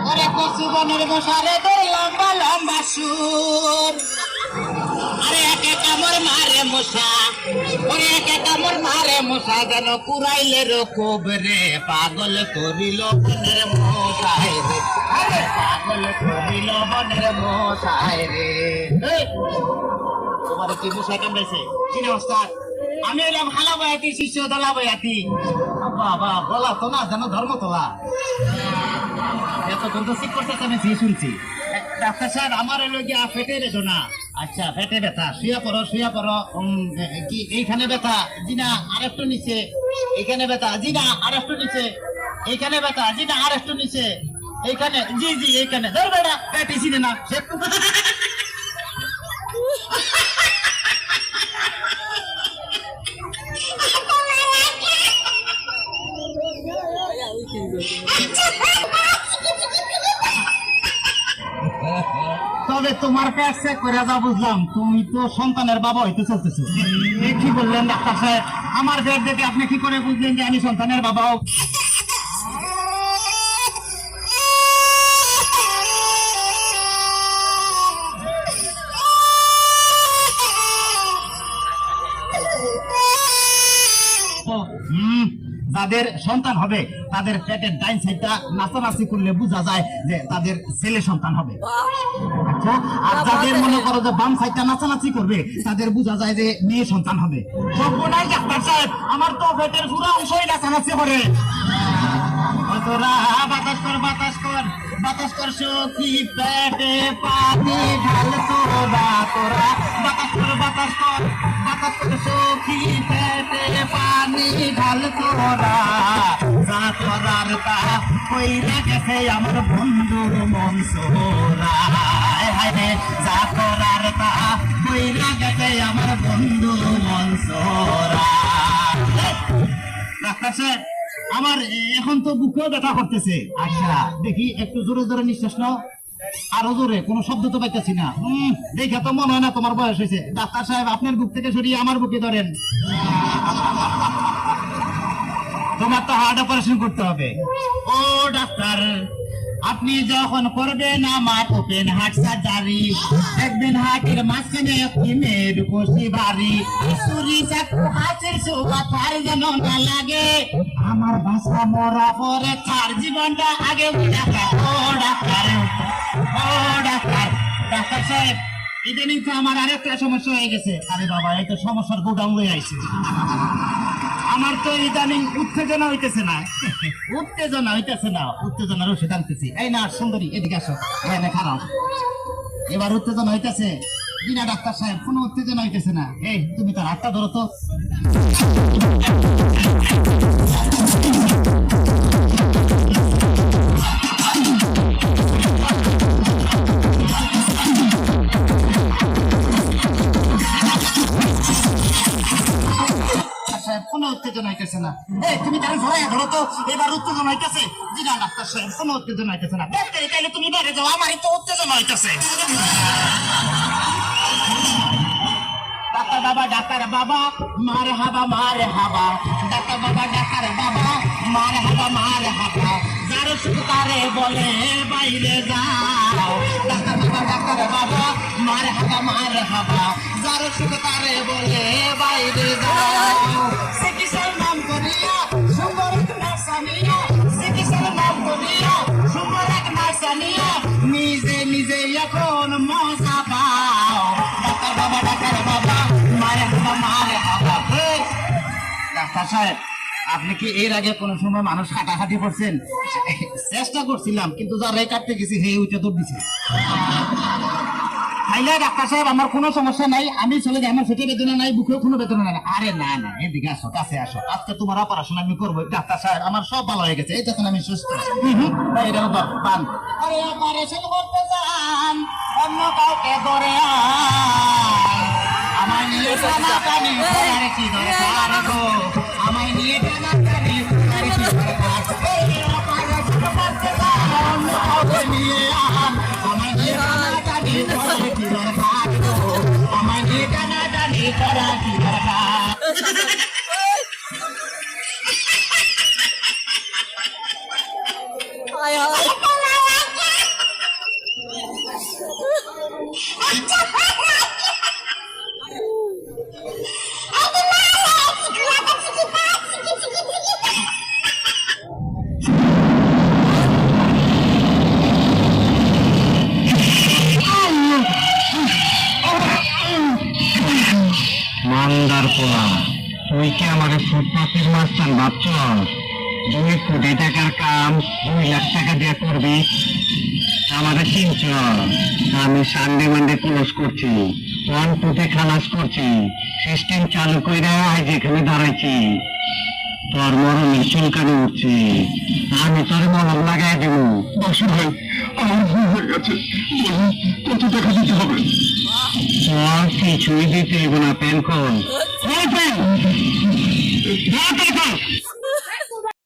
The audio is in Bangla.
ওরে কচু বনের মশারে তোর লম্বা লম্বা সুর, আরে একে কামড় মারে মশা, ওরে একে কামড় মারে মশা, যেন কুড়াইলে রকব রে, পাগল করিল বনের মশাই রে, আরে পাগল করিল বনের মশাই রে। তোমার কি মশাই কামড়াইছে? কি নমস্কার, আমি এলাম হালা বয়াতি, শিষ্য দলা বয়াতি। বাবা বলা তো না যেন ধর্মতলা, এতক্ষণ তো ঠিক করতেছে, আমি শুনছি। ডাক্তার সাহেব আমার এলো গিয়া পেটে বেদনা। আচ্ছা পেটে ব্যথা, শুয়ে পড়ো শুয়ে পড়ো। কি এইখানে ব্যথা? জি না, আরেকটু নিচে। এইখানে ব্যথা? জি না, আরেকটু নিচে। এইখানে ব্যথা? জি না, আরেকটু নিচে। এইখানে? জি জি এইখানে। ধর বেটা পেটে ছিনে না সে। তবে তোমার পেট চেক করে যা বুঝলাম, তুমি তো সন্তানের বাবা হইতে চলতেছো। কি বললেন ডাক্তার সাহেব? আমার পেট দেখে আপনি কি করে বুঝলেন যে আমি সন্তানের বাবা? যাদের সন্তান হবে তাদের পেটের ডাইন সাইডটা নাচানাচি করলে বোঝা যায় যে তাদের ছেলে সন্তান হবে। আচ্ছা, আর যাদের মনে করো যে বাম সাইডটা নাচানাচি করবে তাদের বোঝা যায় যে মেয়ে সন্তান হবে। সর্বনাশ ডাক্তার সাহেব, আমার তো পেটের পুরো অংশই নাচানাচি করে। তোরা বাতাস কর বাতাস কর বাতাস কর, সখী পেটে পানি ঢাল তোরা, তোরা বাতাস কর বাতাস কর বাতাস কর, সখী পেটে পানি ঢাল তোরা, যা করার তা কইরা গেছে আমার বন্ধুর মন সোরা, যা করার তা কইরা গেছে আমার বন্ধুর মন সোরা। ডাক্তার সাহেব, আমার এখন তো বুকেও ব্যথা করতেছে। আচ্ছা দেখি একটু জোরে জোরে নিঃশ্বাস নাও, আরো জোরে। কোনো শব্দ তো পাইতেছি না। দেখে তো মনে হয় না তোমার বয়স হয়েছে। ডাক্তার সাহেব, আপনার বুক থেকে সরিয়ে আমার বুকে ধরেন। তোমার তো হার্ট অপারেশন করতে হবে। ও ডাক্তার, আপনি যখন করবেন আমার ওপেন হার্ট সার্জারি, দেখবেন হার্টের মাঝখানে একটি মেয়ের বসি বাড়ি, ছুরি চাকু হাতের সোয়াথার যেন না লাগে, আমার বাসা মরা পরে তার জীবনটা আগে। ডাক্তার, ও ডাক্তার, ও ডাক্তার, ডাক্তার সাহেব, ইদানিং তো আমার আরেকটা সমস্যা হয়ে গেছে। আরে বাবা, এই তো সমস্যার গোডাউন হয়ে আইছে। আমার তো ইদানিং উত্তেজনা হইতেছে না, উত্তেজনা হইতেছে না, উত্তেজনার ওষুধ আনতেছি। এই না সুন্দরী, এদিকে আসো, এখানে খারাপ। এবার উত্তেজনা হইতেছে? বিনা ডাক্তার সাহেব, কোনো উত্তেজনা হইতেছে না। এই তুমি তার হাতটা ধরো তো। কোনো উত্তেজনা হইতেছে না। এই তুমি তারা ধরে ধরো তো। এবার উত্তেজনা হইতেছে? জি না ডাক্তার সাহেব, কোনো উত্তেজনা হইতেছে না। তাইলে তুমি বাইরে যাও, আমারই তো উত্তেজনা হইতেছে। ডাক্তার বাবা, ডাক্তার বাবা, মার হাবা মার হাবা, ডাক্তার বাবা, ডাক্তার বাবা, মার হাবা মার হাবা, যার সুখ তারে বলে বাইরে যাও। ডাক্তার বাবা, ডাক্তার বাবা, মার হাবা মার হাবা, যার সুখ তারে বলে বাইরে যাও। চিকিৎসার নাম করিয়া সুন্দর এক নার্সানিয়া, চিকিৎসার নাম করিয়া সুন্দর এক নার্সানিয়া, নিজে নিজে এখন মজা পাও। ডাক্তার বাবা, ডাক্তার বাবা, মারে হাবা মারে হাবা। ডাক্তার সাহেব, আপনি কি এর আগে কোন সময় মানুষ হাঁটাহাঁটি করছেন? চেষ্টা করছিলাম, কিন্তু যারা কাটতে গেছি হে উঠে দৌড় দিছে। তাইলে ডাক্তার সাহেব, আমার কোনো সমস্যা নাই, আমি চলে যাই, আমার পেটে বেদনা নাই, বুকেও কোনো বেদনা নাই। আরে না না, এদিকে আসো, কাছে আসো, আজকে তোমার অপারেশন আমি করবো। ডাক্তার সাহেব, আমার সব ভালো হয়ে গেছে, এই দেখুন আমি সুস্থ। পান। আরে অপারেশন করতে চান, অন্য কাউকে ধরে আমায় নিয়ে টানাটানি করার কি দরকার গো, আমায় নিয়ে টানাটানি করার কি দরকার? অপারেশন করতে চান, অন্য কাউকে নিয়ে আমায় নিয়ে টানাটানি করার কি দরকার গো, আমায় নিয়ে টানাটানি করার কি দরকার? হায় হায় মান্দার পোলা, তুই কি আমাকে ফুটপাতের মাস্তান ভাবছ? 2 কোটি টাকার কাম 2 লাখ টাকা দিয়ে করবি? আমাদের চিনছ? আমি সানডে মানডে ক্লোজ করছি, 1 টুতে খালাস করছি, সিস্টেম চালু করে আজ এখানে দাঁড়াইছি। তোর মরণে চুলকানি উঠছি, আমি তোর মলম লাগাই দেব। বাসু ভাই, আমার ভুল হয়ে গেছে, বলুন কত টাকা দিতে হবে? তোর কিছুই দিতে হইব না, প্যান কল।